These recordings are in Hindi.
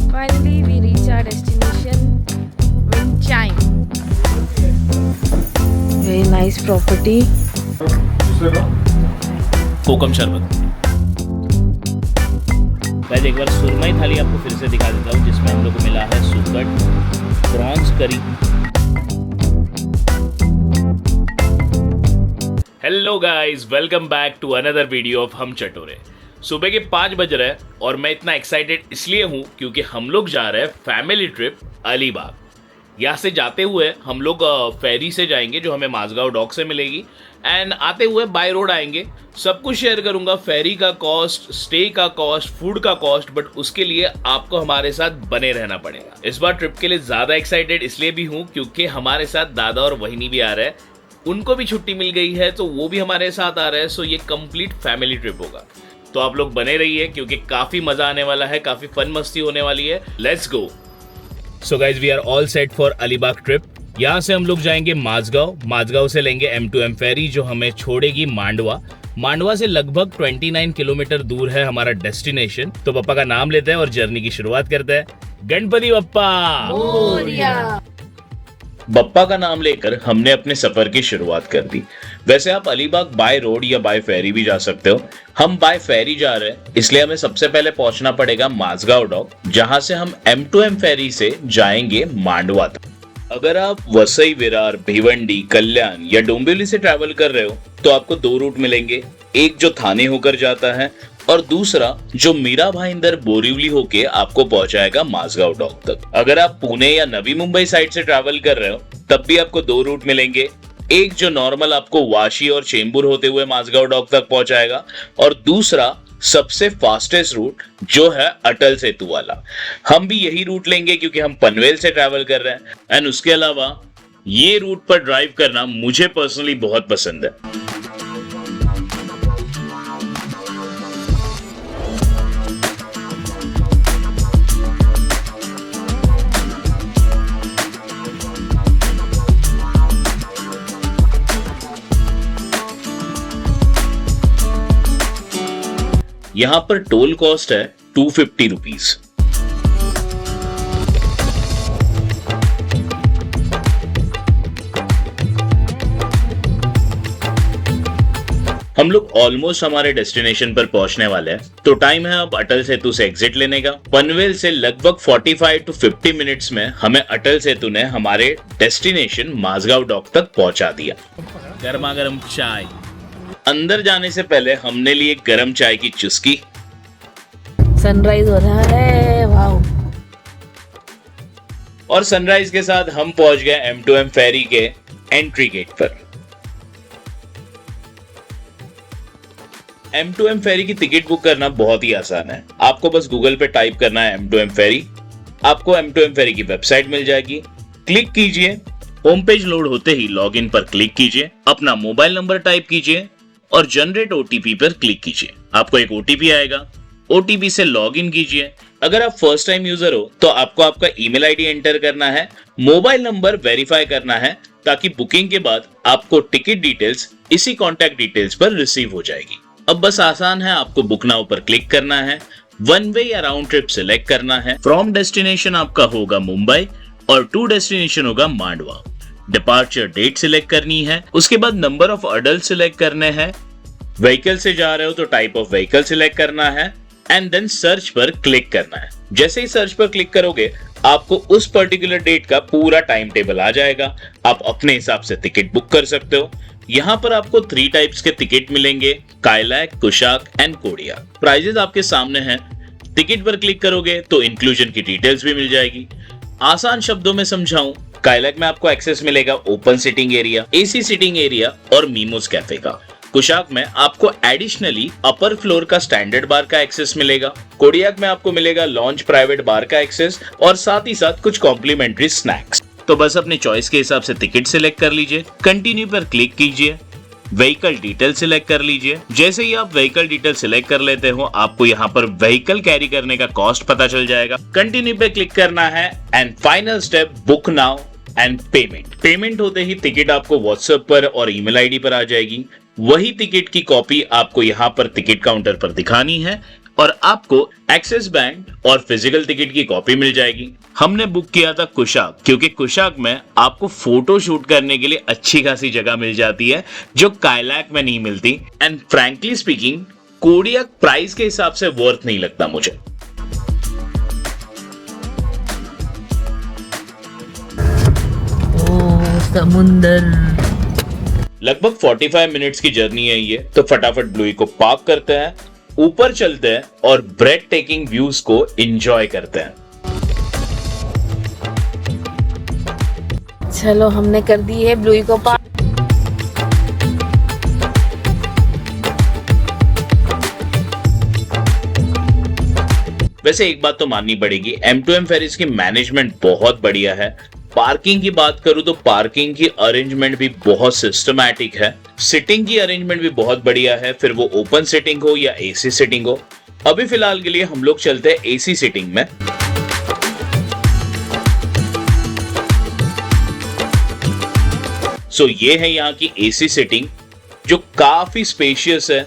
Finally, we reach our destination, Windchime. Very nice property. कोकम शरबत। गाइस एक बार सुरमई थाली आपको फिर से दिखा देता हूँ, जिसमें हम लोग को मिला है सुकट, prawns curry. Hello guys, welcome back to another video of Hum Chatore. सुबह के 5 बज रहे हैं और मैं इतना एक्साइटेड इसलिए हूँ क्योंकि हम लोग जा रहे हैं फैमिली ट्रिप अलीबाग। यहाँ से जाते हुए हम लोग फेरी से जाएंगे जो हमें माझगांव डॉक से मिलेगी, एंड आते हुए बाय रोड आएंगे। सब कुछ शेयर करूंगा, फेरी का कॉस्ट, स्टे का कॉस्ट, फूड का कॉस्ट, बट उसके लिए आपको हमारे साथ बने रहना पड़ेगा। इस बार ट्रिप के लिए ज़्यादा एक्साइटेड इसलिए भी हूँ क्योंकि हमारे साथ दादा और वहिनी भी आ रहे हैं। उनको भी छुट्टी मिल गई है तो वो भी हमारे साथ आ रहे हैं। सो ये कंप्लीट फैमिली ट्रिप होगा, तो आप लोग बने रहिए क्योंकि काफ़ी मज़ा आने वाला है, काफ़ी फन मस्ती होने वाली है। Let's go. So guys we are all set for Alibag trip. यहाँ से हम लोग जाएंगे माझगांव, माझगांव से लेंगे M2M फेरी जो हमें छोड़ेगी मांडवा। मांडवा से लगभग 29 किलोमीटर दूर है हमारा डेस्टिनेशन। तो पापा का नाम लेते हैं और जर्नी की शुरुआत करते हैं। गणपति बप्पा मोरिया। बप्पा का नाम लेकर हमने अपने सफर की शुरुआत कर दी। वैसे आप अलीबाग बाय रोड या बाय फेरी भी जा सकते हो। हम बाय फेरी जा रहे हैं इसलिए हमें सबसे पहले पहुंचना पड़ेगा माझगांव डॉक, जहां से हम M2M फेरी से जाएंगे मांडवा तक। अगर आप वसई, विरार, भिवंडी, कल्याण या डोंबिवली से ट्रैवल कर रहे हो तो आपको 2 रूट मिलेंगे। एक जो थाने होकर जाता है और दूसरा जो मीरा भाईंदर, बोरिवली होके आपको पहुंचाएगा माझगांव डॉक तक। अगर आप पुणे या नवी मुंबई साइड से ट्रैवल कर रहे हो तब भी आपको 2 रूट मिलेंगे। एक जो नॉर्मल आपको वाशी और चेंबूर होते हुए माझगांव डॉक तक पहुंचाएगा और दूसरा सबसे फास्टेस्ट रूट जो है अटल सेतु वाला। हम भी यही रूट लेंगे क्योंकि हम पनवेल से ट्रैवल कर रहे हैं, एंड उसके अलावा ये रूट पर ड्राइव करना मुझे पर्सनली बहुत पसंद है। यहां पर टोल कॉस्ट है 250 रुपीज। हम लोग ऑलमोस्ट हमारे डेस्टिनेशन पर पहुंचने वाले हैं, तो टाइम है अब अटल सेतु से एग्जिट लेने का। पनवेल से लगभग 45 to 50 मिनट्स में हमें अटल सेतु ने हमारे डेस्टिनेशन माझगांव डॉक तक पहुंचा दिया। गर्मा गर्म चाय। अंदर जाने से पहले हमने लिए गरम चाय की चुस्की। सनराइज हो रहा है, वाओ। और सनराइज के साथ हम पहुंच गए M2M फेरी के एंट्री गेट पर। M2M फेरी की टिकट बुक करना बहुत ही आसान है। आपको बस गूगल पे टाइप करना है M2M फेरी, आपको M2M फेरी की वेबसाइट मिल जाएगी। क्लिक कीजिए, होम पेज लोड होते ही लॉग इन पर क्लिक कीजिए, अपना मोबाइल नंबर टाइप कीजिए और जनरेट OTP पर क्लिक कीजिए। आपको एक OTP आएगा, OTP से लॉग इन कीजिए। अगर आप फर्स्ट टाइम यूजर हो तो आपको आपका ईमेल आईडी एंटर करना है, मोबाइल नंबर वेरीफाई करना है ताकि बुकिंग के बाद आपको टिकट डिटेल्स इसी कॉन्टैक्ट डिटेल्स पर रिसीव हो जाएगी। अब बस आसान है, आपको बुक नाउ पर क्लिक करना है, 1 वे या राउंड ट्रिप सिलेक्ट करना है। फ्रॉम डेस्टिनेशन आपका होगा मुंबई और टू डेस्टिनेशन होगा मांडवा। डिपार्चर डेट सिलेक्ट करनी है, उसके बाद नंबर ऑफ अडल्ट सिलेक्ट करने हैं। व्हीकल से जा रहे हो तो टाइप ऑफ व्हीकल सिलेक्ट करना है एंड देन सर्च पर क्लिक करना है। जैसे ही सर्च पर क्लिक करोगे आपको उस पर्टिकुलर डेट का पूरा टाइम टेबल आ जाएगा। आप अपने हिसाब से टिकट बुक कर सकते हो। यहाँ पर आपको 3 टाइप्स के टिकट मिलेंगे, Kylaq, Kushaq and Kodiaq. Prices आपके सामने हैं। टिकट पर क्लिक करोगे तो इंक्लूजन की डिटेल्स भी मिल जाएगी। आसान शब्दों में समझाऊं, काइलैक में आपको एक्सेस मिलेगा open sitting area, AC sitting area और मीमोस कैफे का। कुशाक में आपको एडिशनली अपर फ्लोर का स्टैंडर्ड बार का एक्सेस मिलेगा। कोडियाक में आपको मिलेगा लॉन्च प्राइवेट बार का एक्सेस और साथ ही साथ कुछ कॉम्प्लीमेंट्री स्नैक्स। तो बस अपने चॉइस के हिसाब से टिकट सिलेक्ट कर लीजिए, कंटिन्यू पर क्लिक कीजिए, व्हीकल डिटेल सिलेक्ट कर लीजिए। जैसे ही आप व्हीकल डिटेल सिलेक्ट कर लेते हो आपको यहाँ पर व्हीकल कैरी करने का कॉस्ट पता चल जाएगा। कंटिन्यू पे क्लिक करना है and final step book now and payment होते ही टिकट आपको व्हाट्सएप पर और ईमेल आईडी पर आ जाएगी। वही टिकट की कॉपी आपको यहाँ पर टिकट काउंटर पर दिखानी है और आपको एक्सिस बैंक और फिजिकल टिकट की कॉपी मिल जाएगी। हमने बुक किया था कुशाक, क्योंकि कुशाक में आपको फोटो शूट करने के लिए अच्छी खासी जगह मिल जाती है जो कायलैक में नहीं मिलती। And frankly speaking Kodiak price के हिसाब से वर्थ नहीं लगता मुझे। समुंदर। लगभग 45 मिनट्स की जर्नी है ये, तो फटाफट ब्लूई को पार्क करते हैं, ऊपर चलते हैं और ब्रेड टेकिंग व्यूज को एंजॉय करते हैं। चलो हमने कर दी है ब्लूई को पार। वैसे एक बात तो माननी पड़ेगी, M2M फेरीज की मैनेजमेंट बहुत बढ़िया है। पार्किंग की बात करूं तो पार्किंग की अरेंजमेंट भी बहुत सिस्टमैटिक है। सिटिंग की अरेंजमेंट भी बहुत बढ़िया है, फिर वो ओपन सिटिंग हो या एसी सिटिंग हो। अभी फिलहाल के लिए हम लोग चलते हैं एसी सिटिंग में। सो ये है यहाँ की एसी सिटिंग जो काफी स्पेशियस है।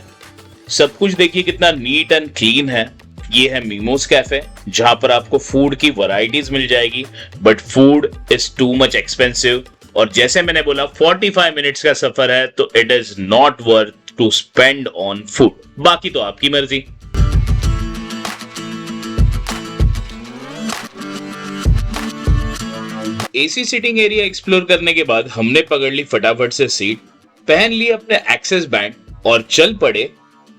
सब कुछ देखिए कितना नीट एंड क्लीन है। ये है मीमोस कैफे, जहां पर आपको फूड की वैरायटीज मिल जाएगी, but food is too much expensive. और जैसे मैंने बोला 45 मिनट्स का सफर है, तो it is not worth to spend on food. बाकी तो आपकी मर्जी। एसी सिटिंग एरिया एक्सप्लोर करने के बाद हमने पकड़ ली फटाफट से सीट, पहन ली अपने एक्सेस बैंड और चल पड़े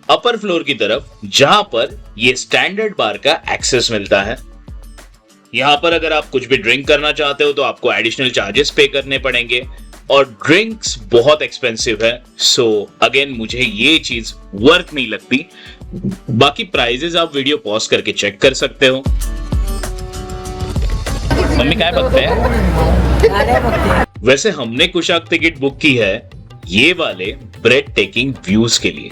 अपर फ्लोर की तरफ, जहां पर ये स्टैंडर्ड बार का एक्सेस मिलता है। यहां पर अगर आप कुछ भी ड्रिंक करना चाहते हो तो आपको एडिशनल चार्जेस पे करने पड़ेंगे और ड्रिंक्स बहुत एक्सपेंसिव है। सो अगेन मुझे ये चीज वर्थ नहीं लगती। बाकी प्राइजेस आप वीडियो पॉज करके चेक कर सकते हो। मम्मी क्या बकते हैं? वैसे हमने कुशाक टिकट बुक की है ये वाले ब्रेड टेकिंग व्यूज के लिए।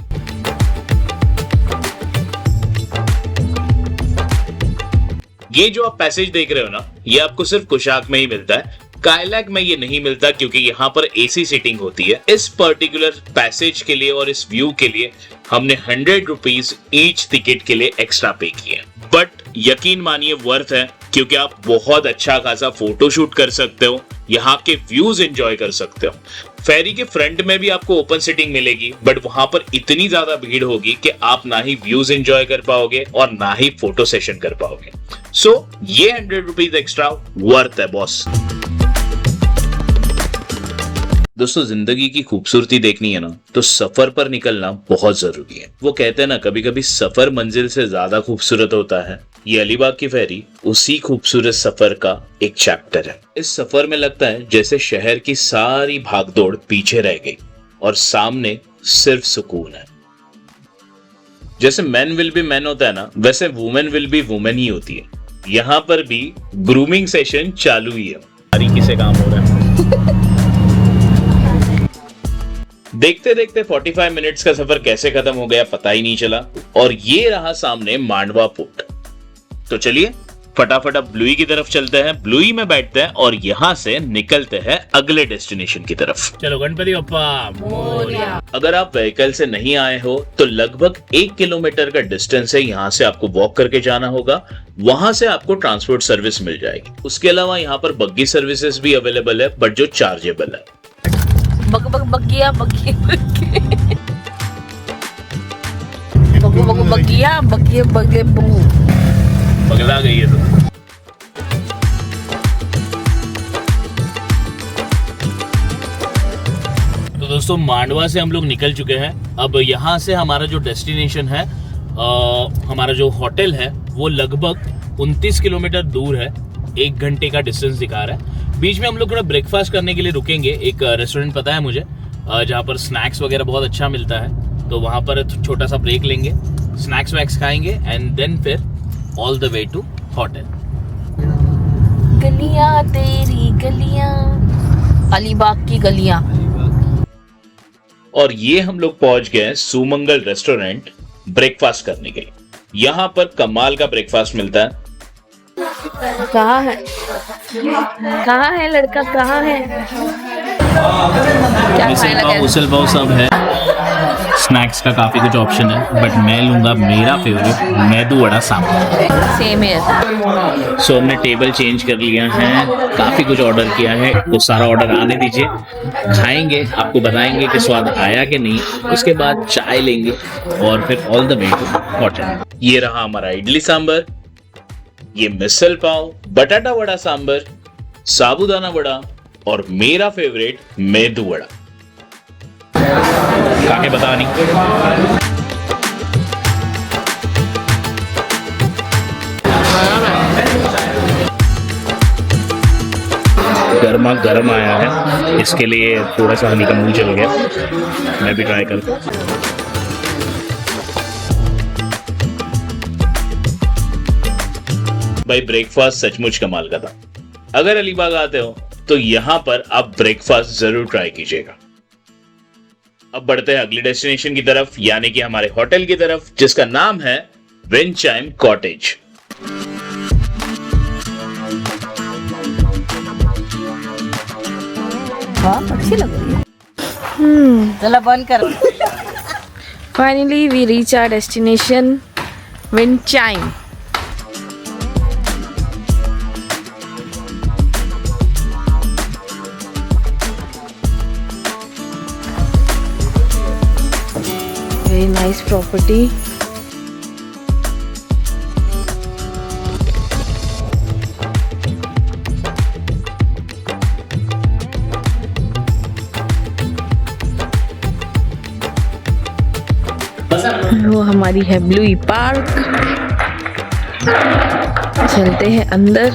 ये जो आप पैसेज देख रहे हो ना, ये आपको सिर्फ कुशाक में ही मिलता है। कायलैक में ये नहीं मिलता क्योंकि यहाँ पर एसी सीटिंग होती है। इस पर्टिकुलर पैसेज के लिए और इस व्यू के लिए हमने 100 रुपीज ईच टिकट के लिए एक्स्ट्रा पे किए, बट यकीन मानिए वर्थ है, क्योंकि आप बहुत अच्छा खासा फोटो शूट कर सकते हो, यहाँ के व्यूज एंजॉय कर सकते हो। फेरी के फ्रंट में भी आपको ओपन सिटिंग मिलेगी, बट वहां पर इतनी ज्यादा भीड़ होगी कि आप ना ही व्यूज एंजॉय कर पाओगे और ना ही फोटो सेशन कर पाओगे। सो ये 100 रुपीज एक्स्ट्रा वर्थ है बॉस। दोस्तों, जिंदगी की खूबसूरती देखनी है ना, तो सफर पर निकलना बहुत जरूरी है। वो कहते हैं ना, कभी कभी सफर मंजिल से ज्यादा खूबसूरत होता है। ये अलीबाग की फेरी उसी खूबसूरत सफर का एक चैप्टर है। इस सफर में लगता है जैसे शहर की सारी भागदौड़ पीछे रह गई और सामने सिर्फ सुकून है। जैसे मैन विल बी मैन होता है ना, वैसे वुमेन विल बी वुमेन ही होती है। यहाँ पर भी ग्रूमिंग सेशन चालू ही है। बारीकी से काम हो रहा है। देखते देखते 45 मिनट्स का सफर कैसे खत्म हो गया पता ही नहीं चला, और ये रहा सामने मांडवा पोर्ट। तो चलिए फटाफट अब ब्लूई की तरफ चलते हैं, ब्लूई में बैठते हैं और यहाँ से निकलते हैं अगले डेस्टिनेशन की तरफ। चलो गणपति बप्पा। अगर आप व्हीकल से नहीं आए हो तो लगभग 1 किलोमीटर का डिस्टेंस है, यहाँ से आपको वॉक करके जाना होगा। वहां से आपको ट्रांसपोर्ट सर्विस मिल जाएगी। उसके अलावा यहाँ पर बग्गी सर्विसेज भी अवेलेबल है, बट जो चार्जेबल है। बग्गिया पगला गई है तो दोस्तों, मांडवा से हम लोग निकल चुके हैं। अब यहाँ से हमारा जो डेस्टिनेशन है, हमारा जो होटल है, वो लगभग 29 किलोमीटर दूर है। 1 घंटे का डिस्टेंस दिखा रहा है। बीच में हम लोग थोड़ा ब्रेकफास्ट करने के लिए रुकेंगे। एक रेस्टोरेंट पता है मुझे, जहाँ पर स्नैक्स वगैरह बहुत अच्छा मिलता है, तो वहाँ पर छोटा सा ब्रेक लेंगे, स्नैक्स वैक्स खाएंगे एंड देन फिर all the way to hotel. गलियां तेरी गलियां, अलीबाग की गलियां। और ये हम लोग पहुंच गए सुमंगल रेस्टोरेंट ब्रेकफास्ट करने के लिए। यहाँ पर कमाल का ब्रेकफास्ट मिलता है। कहाँ है? कहाँ है लड़का, कहाँ है? क्या खाने लगा है? उसल पाव सब है। स्नैक्स का काफ़ी कुछ ऑप्शन है, बट मैं लूँगा मेरा फेवरेट मेदू वड़ा सांभर। सेम है। सो हमने टेबल चेंज कर लिया है, काफ़ी कुछ ऑर्डर किया है, तो सारा ऑर्डर आने दीजिए, खाएंगे, आपको बताएंगे कि स्वाद आया कि नहीं, उसके बाद चाय लेंगे और फिर all the way to hotel. ये रहा हमारा इडली सांभर, ये मिसल पाव, बटाटा वड़ा सांभर, साबूदाना वड़ा और मेरा फेवरेट मेदू वड़ा। काके बता नहीं। गर्मा गर्म आया है, इसके लिए थोड़ा सा हनी का मुंह चल गया, मैं भी ट्राई करता हूँ। भाई ब्रेकफास्ट सचमुच कमाल का था। अगर अलीबाग आते हो तो यहां पर आप ब्रेकफास्ट जरूर ट्राई कीजिएगा। अब बढ़ते हैं अगली डेस्टिनेशन की तरफ, यानी कि हमारे होटल की तरफ, जिसका नाम है विंड चाइम कॉटेज। बहुत अच्छी लग रही है। चला बंद कर। Finally, we reach our destination, wind chime. Very nice property. वो हमारी है ब्लू पार्क। चलते हैं अंदर।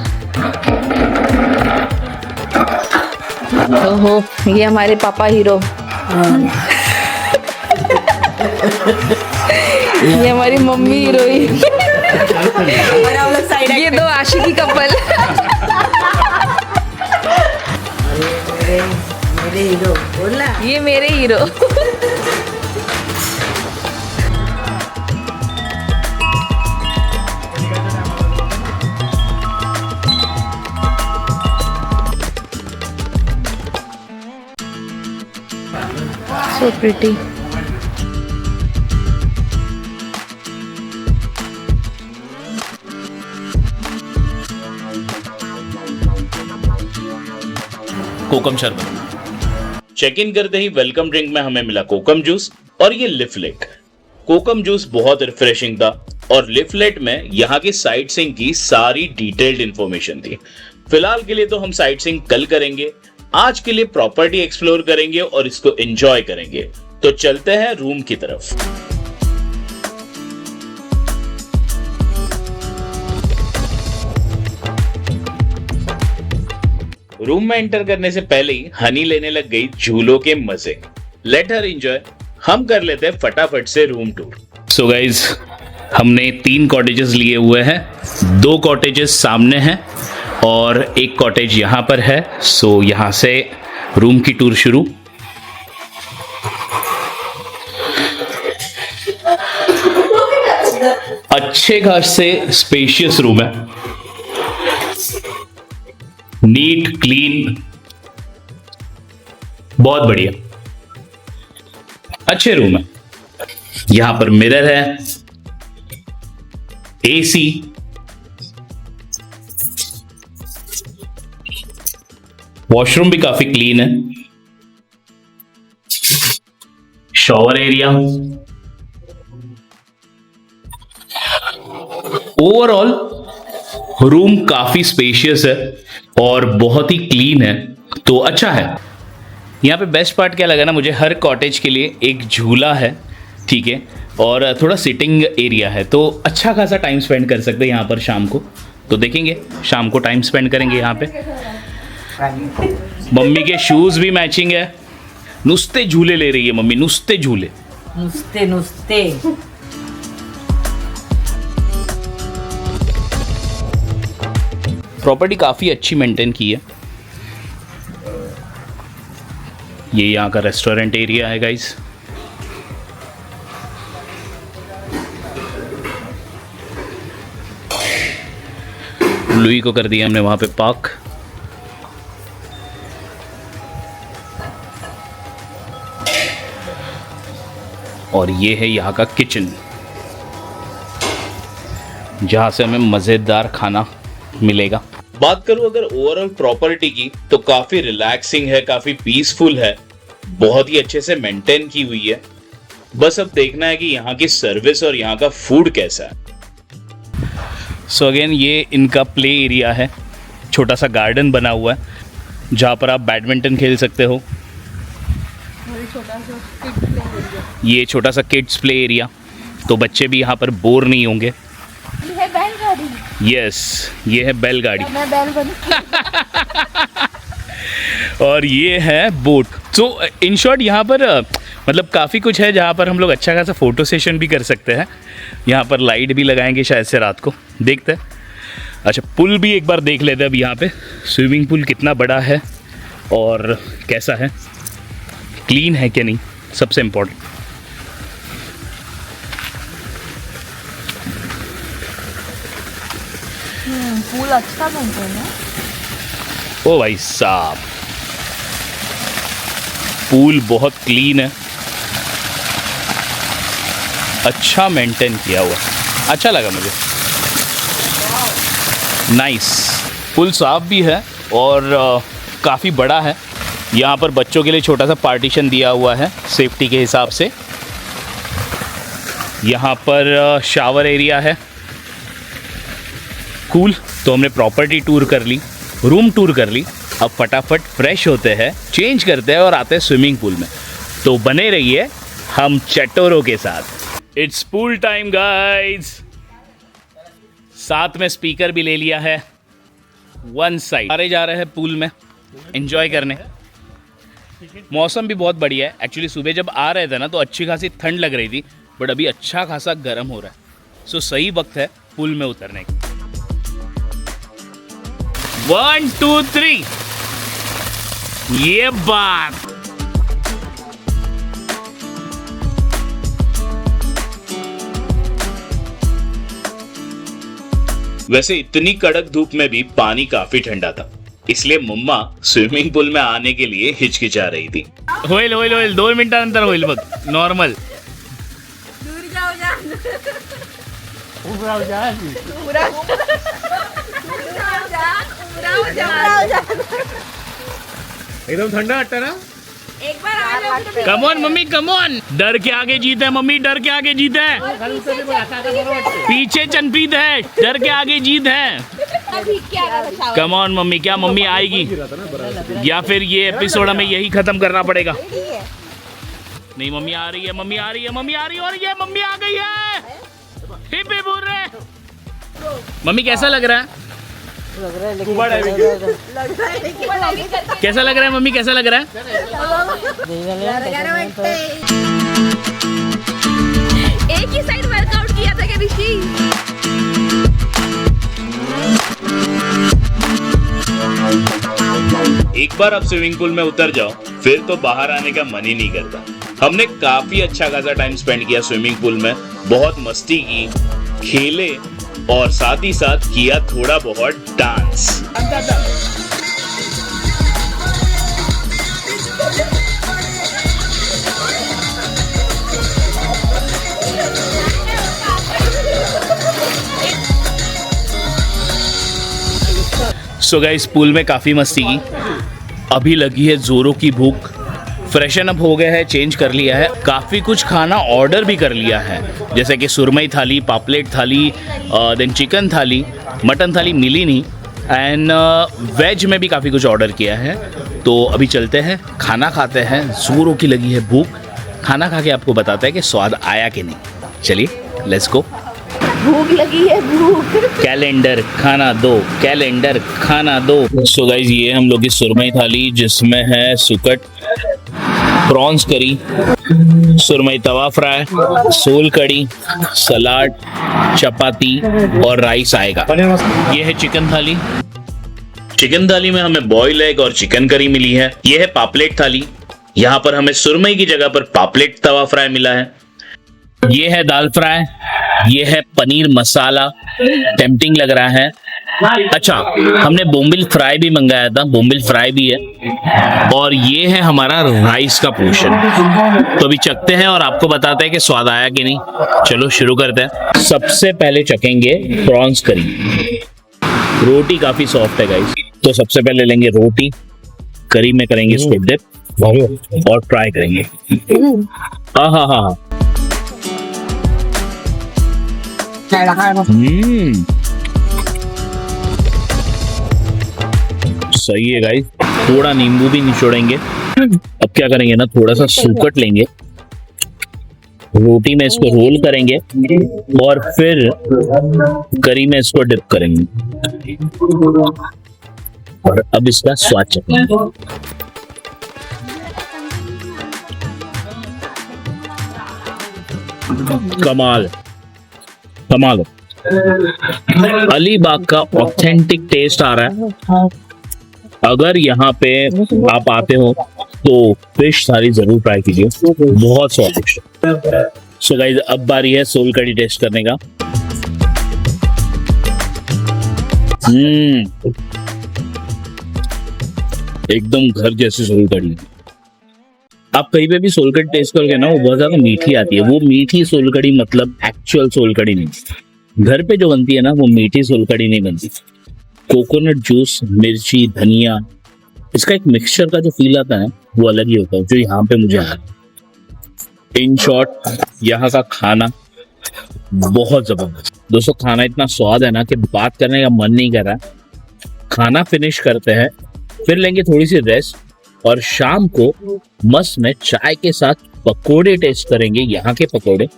ओहो, ये हमारे पापा हीरो। ये हमारी मम्मी हीरोइन। ये दो आशिकी कपल। मेरे हीरो बोलना। ये मेरे हीरो। So pretty. कोकम शरबत। चेक इन करते ही वेलकम ड्रिंक में हमें मिला कोकम जूस और ये लिफलेट। कोकम जूस बहुत रिफ्रेशिंग था और लिफलेट में यहाँ की साइट सीइंग की सारी डिटेल्ड इंफॉर्मेशन थी। फिलहाल के लिए तो हम साइट सीइंग कल करेंगे, आज के लिए प्रॉपर्टी एक्सप्लोर करेंगे और इसको एंजॉय करेंगे। तो चलते हैं रूम की तरफ। रूम में एंटर करने से पहले ही हनी लेने लग गई झूलों के मजे। Let her enjoy. हम कर लेते हैं फटाफट से रूम टूर। सो गाइज, हमने 3 कॉटेजेस लिए हुए हैं। 2 कॉटेजेस सामने हैं और एक कॉटेज यहां पर है। सो यहां से रूम की टूर शुरू। अच्छे खासे स्पेशियस रूम है, नीट क्लीन, बहुत बढ़िया, अच्छे रूम है। यहां पर मिरर है, एसी, वॉशरूम भी काफी क्लीन है, शॉवर एरिया। ओवरऑल रूम काफी स्पेशियस है और बहुत ही क्लीन है, तो अच्छा है। यहाँ पे बेस्ट पार्ट क्या लगा ना मुझे, हर कॉटेज के लिए एक झूला है, ठीक है, और थोड़ा सिटिंग एरिया है, तो अच्छा खासा टाइम स्पेंड कर सकते हैं यहाँ पर शाम को। तो देखेंगे शाम को टाइम स्पेंड करेंगे यहाँ पे। मम्मी के शूज भी मैचिंग है। नुस्ते झूले ले रही है मम्मी, नुस्ते झूले, नुस्ते नुस्ते। प्रॉपर्टी काफ़ी अच्छी मेंटेन की है। ये यहाँ का रेस्टोरेंट एरिया है गाइस। लुई को कर दिया हमने वहाँ पे पार्क। और ये है यहाँ का किचन, जहाँ से हमें मज़ेदार खाना मिलेगा। बात करूँ अगर ओवरऑल प्रॉपर्टी की, तो काफ़ी रिलैक्सिंग है, काफ़ी पीसफुल है, बहुत ही अच्छे से मेंटेन की हुई है। बस अब देखना है कि यहाँ की सर्विस और यहाँ का फूड कैसा है। सो अगेन ये इनका प्ले एरिया है, छोटा सा गार्डन बना हुआ है जहाँ पर आप बैडमिंटन खेल सकते हो। ये छोटा सा किड्स प्ले एरिया, तो बच्चे भी यहाँ पर बोर नहीं होंगे। ये है बैलगाड़ी। यस, ये है बैलगाड़ी। मैं बैल बनी। और ये है बोट। सो इन शॉर्ट यहाँ पर मतलब काफ़ी कुछ है जहाँ पर हम लोग अच्छा खासा फ़ोटो सेशन भी कर सकते हैं। यहाँ पर लाइट भी लगाएंगे शायद से रात को, देखते हैं। अच्छा, पुल भी एक बार देख लेते हैं अब यहाँ पे। स्विमिंग पूल कितना बड़ा है और कैसा है, क्लीन है कि नहीं, सबसे इम्पोर्टेंट। पूल अच्छा बनता है। ओ भाई साहब, पूल बहुत क्लीन है, अच्छा मेंटेन किया हुआ, अच्छा लगा मुझे, नाइस। पूल साफ भी है और काफ़ी बड़ा है। यहाँ पर बच्चों के लिए छोटा सा पार्टीशन दिया हुआ है सेफ्टी के हिसाब से। यहाँ पर शावर एरिया है, कूल। तो हमने प्रॉपर्टी टूर कर ली, रूम टूर कर ली। अब फटाफट फ्रेश होते हैं, चेंज करते हैं और आते हैं स्विमिंग पूल में। तो बने रहिए हम चटोरों के साथ। It's pool time guys. साथ में स्पीकर भी ले लिया है, वन साइड। सारे जा रहे हैं पूल में एंजॉय करने। मौसम भी बहुत बढ़िया है। एक्चुअली सुबह जब आ रहे थे ना तो अच्छी खासी ठंड लग रही थी, बट अभी अच्छा खासा गर्म हो रहा है। सो सही वक्त है पूल में उतरने का। 1 2 3, ये बात। वैसे इतनी कड़क धूप में भी पानी काफी ठंडा था, इसलिए मम्मा स्विमिंग पूल में आने के लिए हिचकिचा रही थी। होइल 2 मिनट अंतर होइल बघ, नॉर्मल। दूर जाओ एकदम ठंडा हटता ना। एक बार आ जाओ। Come on mummy, come on. डर के आगे जीत है मम्मी, डर के आगे जीत है। पीछे चनप्रीत है, डर के आगे जीत है। कम ऑन मम्मी, क्या मम्मी आएगी या फिर ये एपिसोड हमें यही खत्म करना पड़ेगा? नहीं, मम्मी आ रही है, मम्मी आ रही है, मम्मी आ रही है, और ये मम्मी आ गई है। Hip hip hurray. मम्मी कैसा लग रहा है? कैसा लग रहा है मम्मी, कैसा लग रहा है? एक ही साइड वर्कआउट किया था क्या ऋषि? एक बार आप स्विमिंग पूल में उतर जाओ फिर तो बाहर आने का मन ही नहीं करता। हमने काफी अच्छा खासा टाइम स्पेंड किया स्विमिंग पूल में, बहुत मस्ती की, खेले और साथ ही साथ किया थोड़ा बहुत डांस। सो गाइस, पूल में काफी मस्ती की। अभी लगी है जोरों की भूख। फ्रेशन अप हो गया है, चेंज कर लिया है, काफ़ी कुछ खाना ऑर्डर भी कर लिया है, जैसे कि सुरमई थाली, पापलेट थाली, देन चिकन थाली, मटन थाली मिली नहीं, एंड वेज में भी काफ़ी कुछ ऑर्डर किया है। तो अभी चलते हैं, खाना खाते हैं। जोरों की लगी है भूख, खाना खा के आपको बताते हैं कि स्वाद आया कि नहीं। चलिए लेट्स गो। भूख लगी है, भूख। कैलेंडर खाना दो, कैलेंडर खाना दो। सो गाइस, ये हम लोग की सुरमई थाली जिसमें है सुकट, प्रॉन्स करी, सुरमई तवा फ्राई, सोल कड़ी, सलाद, चपाती और राइस आएगा। ये है चिकन थाली। चिकन थाली में हमें बॉयल एग और चिकन करी मिली है। ये है पापलेट थाली, यहाँ पर हमें सुरमई की जगह पर पापलेट तवा फ्राई मिला है। ये है दाल फ्राई, ये है पनीर मसाला, टेम्पटिंग लग रहा है, अच्छा, हमने बोम्बिल फ्राई भी मंगाया था, बोम्बिल फ्राई भी है, और ये है हमारा राइस का पोर्शन। तो अभी चखते हैं और आपको बताते हैं कि स्वाद आया कि नहीं। चलो शुरू करते हैं। सबसे पहले चखेंगे प्रॉन्स करी। रोटी काफी सॉफ्ट है गाइस, तो सबसे पहले लेंगे रोटी, करी में करेंगे इसको डिप और ट्राई करेंगे। हाँ हाँ हाँ हाँ, सही है गाइस। थोड़ा नींबू भी निचोड़ेंगे। अब क्या करेंगे ना, थोड़ा सा सूकट लेंगे, रोटी में इसको रोल करेंगे और फिर करी में इसको डिप करेंगे और अब इसका स्वाद चखेंगे। कमाल कमाल, अलीबाग का ऑथेंटिक टेस्ट आ रहा है। अगर यहाँ पे आप आते हो तो फिश थाली जरूर ट्राई कीजिए, बहुत स्वादिष्ट। सो गाइस, अब बारी है सोल कड़ी टेस्ट करने का। एकदम घर जैसी सोल कड़ी। आप कहीं पे भी सोल कड़ी टेस्ट करोगे ना, वो बहुत ज्यादा मीठी आती है। वो मीठी सोल कड़ी मतलब एक्चुअल सोल कड़ी नहीं। घर पे जो बनती है ना, वो मीठी सोल कड़ी नहीं बनती। कोकोनट जूस, मिर्ची, धनिया, इसका एक मिक्सचर का जो फील आता है वो अलग ही होता है, जो यहाँ पे मुझे आया। इन शॉर्ट, यहाँ का खाना बहुत जबरदस्त। दोस्तों, खाना इतना स्वाद है ना कि बात करने का मन नहीं कर रहा। खाना फिनिश करते हैं, फिर लेंगे थोड़ी सी रेस्ट और शाम को मस्त में चाय के साथ पकोड़े टेस्ट करेंगे, यहाँ के पकोड़े,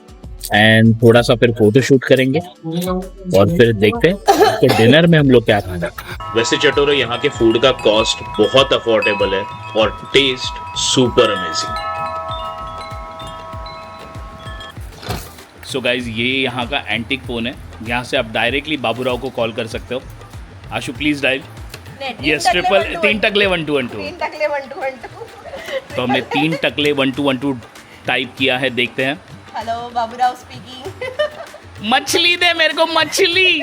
एंड थोड़ा सा फिर फोटो शूट करेंगे और फिर देखते हैं तो डिनर में हम लोग क्या खाना। वैसे चटोरो, यहाँ के फूड का कॉस्ट बहुत अफोर्डेबल है और taste super amazing. So guys, ये यहाँ का एंटीक फोन है। यहाँ से आप डायरेक्टली बाबूराव को कॉल कर सकते हो। आशु प्लीज डायल। यस, ट्रिपल 3 टकले 1212। तो हमने 3 टकले 1212 टाइप किया है, देखते हैं। Hello, Baburao speaking. मछली दे मेरे को, मछली।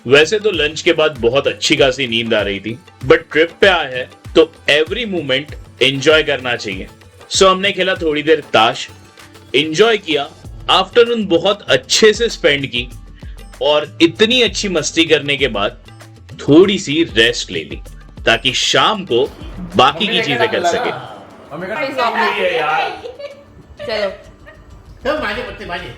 वैसे तो लंच के बाद बहुत अच्छी खासी नींद आ रही थी, बट ट्रिप पे आए हैं तो एवरी मोमेंट एंजॉय करना चाहिए। सो हमने खेला थोड़ी देर ताश, एंजॉय किया, आफ्टरनून बहुत अच्छे से स्पेंड की और इतनी अच्छी मस्ती करने के बाद थोड़ी सी रेस्ट ले ली ताकि शाम को बाकी की चीजें कर सके। चलो, माझे पत्ते माझे।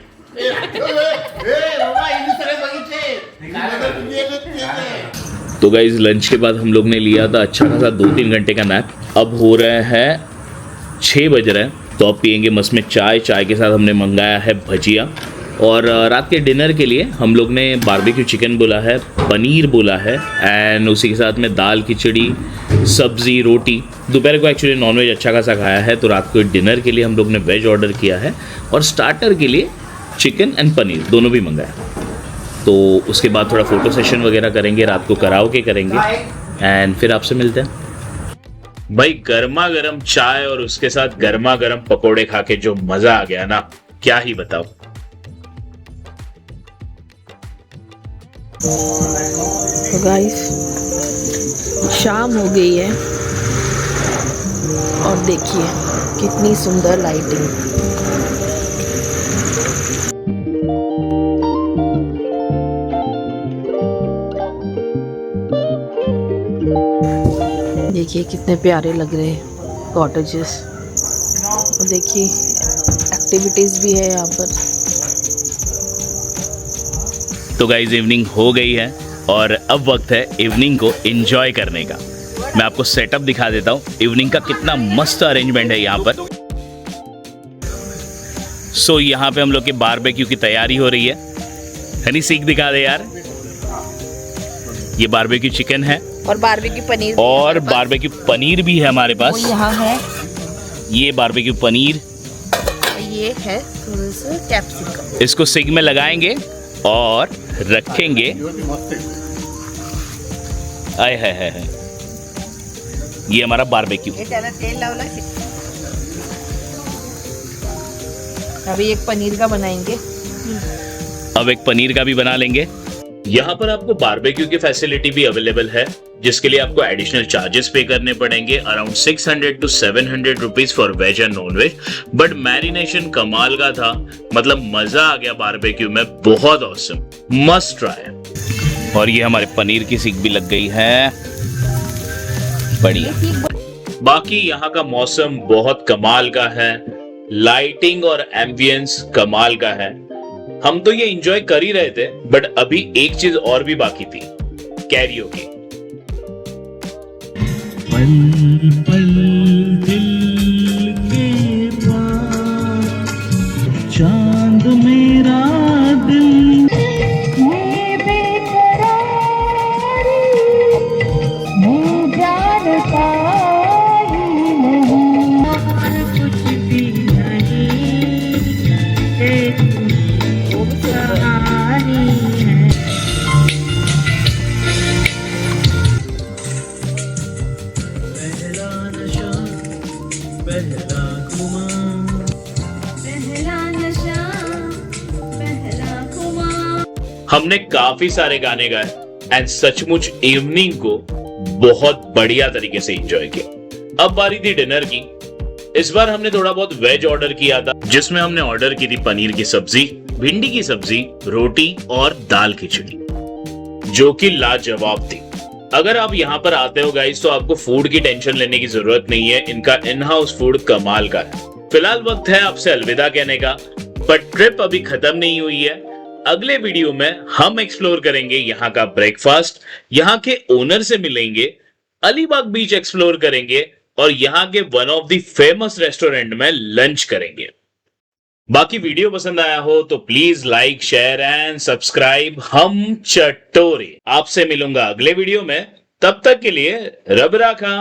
तो गाइज, लंच के बाद हम लोग ने लिया था अच्छा खासा 2-3 घंटे का नैप। अब हो रहे हैं 6 बज रहे हैं, तो अब पियेंगे मस्त में चाय। चाय के साथ हमने मंगाया है भजिया, और रात के डिनर के लिए हम लोग ने बारबेक्यू चिकन बोला है, पनीर बोला है, एंड उसी के साथ में दाल, खिचड़ी, सब्जी, रोटी। दोपहर को एक्चुअली नॉनवेज अच्छा खासा खाया है, तो रात को डिनर के लिए हम लोग ने वेज ऑर्डर किया है और स्टार्टर के लिए चिकन एंड पनीर दोनों भी मंगाया। तो उसके बाद थोड़ा फोटो सेशन वगैरह करेंगे, रात को कराओके करेंगे, एंड फिर आपसे मिलते हैं। भाई, गर्मा गर्म चाय और उसके साथ गर्मा गर्म पकोड़े खा के जो मजा आ गया ना, क्या ही बताओ। तो गाइस, शाम हो गई है और देखिए कितनी सुंदर लाइटिंग। देखिए कितने प्यारे लग रहे हैं कॉटेजेस। और देखिए एक्टिविटीज भी है यहाँ पर। तो गाइज, इवनिंग हो गई है और अब वक्त है इवनिंग को एंजॉय करने का। मैं आपको सेटअप दिखा देता हूँ इवनिंग का, कितना मस्त अरेंजमेंट है यहाँ पर। सो यहाँ पे हम लोग के बारबेक्यू की तैयारी हो रही है। हनी, सीख दिखा दे यार। ये बारबेक्यू चिकन है और बारबेक्यू पनीर, और बारबेक्यू पनीर भी है हमारे पास। यहाँ है, ये बारबेक्यू पनीर, ये है कैप्सिकम। इसको सिग में लगाएंगे और रखेंगे। आय है ये हमारा बारबेक्यू। तेल लावला। अभी एक पनीर का बनाएंगे। अब एक पनीर का भी बना लेंगे। यहाँ पर आपको बारबेक्यू की फैसिलिटी भी अवेलेबल है, जिसके लिए आपको एडिशनल चार्जेस पे करने पड़ेंगे, around 600 to 700 rupees for veg and non veg. But marination कमाल का था, मतलब मजा आ गया बारबेक्यू में, बहुत ऑसम, मस्ट ट्राई। और ये हमारे पनीर की सीख भी लग गई है, बढ़िया। बाकी यहाँ का मौसम बहुत कमाल का है, लाइटिंग और एम्बियंस कमाल का है। हम तो ये एंजॉय कर ही रहे थे, बट अभी एक चीज और भी बाकी थी, कैरियोके। पल पल दिल के पास चांद मेरा दिल मैं बेकरारी मैं जानता ही नहीं कुछ भी नहीं, एक कहानी है। पहला नशा पहला खुमार, पहला नशा पहला खुमार। हमने काफी सारे गाने गाए एंड सचमुच इवनिंग को बहुत बढ़िया तरीके से एंजॉय किया। अब बारी थी डिनर की। इस बार हमने थोड़ा बहुत वेज ऑर्डर किया था, जिसमें हमने ऑर्डर की थी पनीर की सब्जी, भिंडी की सब्जी, रोटी और दाल खिचड़ी, जो कि लाजवाब थी। अगर आप यहाँ पर आते हो गाइस, तो आपको फूड की टेंशन लेने की जरूरत नहीं है, इनका इन हाउस फूड कमाल का है। फिलहाल वक्त है आपसे अलविदा कहने का, पर ट्रिप अभी खत्म नहीं हुई है। अगले वीडियो में हम एक्सप्लोर करेंगे यहाँ का ब्रेकफास्ट, यहाँ के ओनर से मिलेंगे, अलीबाग बीच एक्सप्लोर करेंगे और यहाँ के one of the famous restaurant में लंच करेंगे। बाकी वीडियो पसंद आया हो तो please like, share and subscribe. हम चटोरे। आपसे मिलूंगा अगले वीडियो में, तब तक के लिए रब राखा।